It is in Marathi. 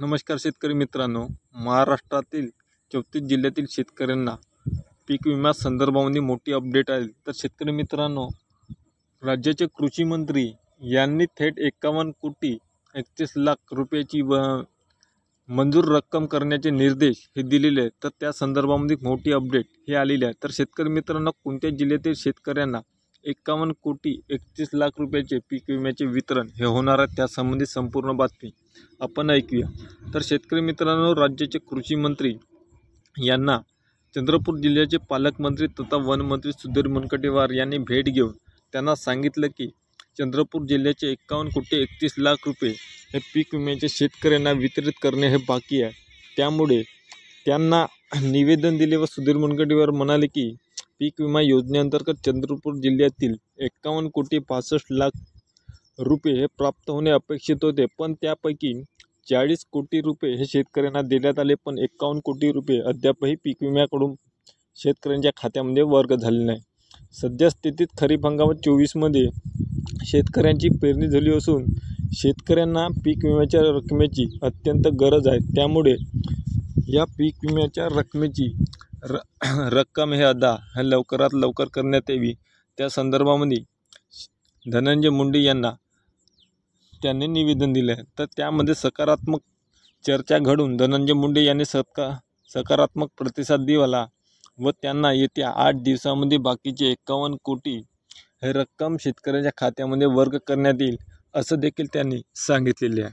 नमस्कार शेतकरी मित्रांनो, महाराष्ट्रातील 34 जिल्ह्यातील शेतकऱ्यांना पीक विमा संदर्भामध्ये मोठी अपडेट आहे। तर शेतकरी मित्रांनो, राज्याचे कृषी मंत्री यांनी थेट 51 कोटी 31 लाख रुपयाची मंजूर रक्कम करण्याचे निर्देश हे दिलेले आहेत। तर त्या संदर्भामध्ये मोठी अपडेट हे आलेली आहे। तर शेतकरी मित्रांनो, कोणत्या जिल्ह्यातील शेतकऱ्यांना 51 कोटी 31 लाख रुपयाचे पीक विम्याचे वितरण हे होणार आहे, त्यासंबंधी संपूर्ण बातमी आपण ऐकूया। तर शेतकरी मित्रांनो, राज्याचे कृषी मंत्री यांना चंद्रपूर जिल्ह्याचे पालकमंत्री तथा वनमंत्री सुधीर मुनगंटीवार यांनी भेट घेऊन त्यांना सांगितलं की चंद्रपूर जिल्ह्याचे 51 कोटी 31 लाख रुपये हे पीक विम्याचे शेतकऱ्यांना वितरित करणे हे बाकी आहे। त्यामुळे त्यांना निवेदन दिले व सुधीर मुनगंटीवार म्हणाले की पीक विमा योजनेअंतर्गत चंद्रपूर जिल्ह्यातील 51 कोटी 65 लाख रुपये हे प्राप्त होणे अपेक्षित होते, पण त्यापैकी 40 कोटी रुपये हे शेतकऱ्यांना देण्यात आले, पण 51 कोटी रुपये अद्यापही पीक विम्याकडून शेतकऱ्यांच्या खात्यामध्ये वर्ग झाले नाही। सध्या स्थितीत खरीप हंगामात 24मध्ये शेतकऱ्यांची पेरणी झाली असून शेतकऱ्यांना पीक विम्याच्या रकमेची अत्यंत गरज आहे। त्यामुळे या पीक विम्याच्या रकमेची रक्कम हे अदा लवकरात लवकर करण्यात यावी। त्या संदर्भामध्ये धनंजय मुंडे यांना त्यांनी निवेदन दिले आहे। तर त्यामध्ये सकारात्मक चर्चा घडून धनंजय मुंडे यांनी सकारात्मक प्रतिसाद दिला व त्यांना येत्या 8 दिवसांमध्ये बाकीचे 51 कोटी हे रक्कम शेतकऱ्यांच्या खात्यामध्ये वर्ग करण्यात येईल, असं देखील त्यांनी सांगितलेले आहे।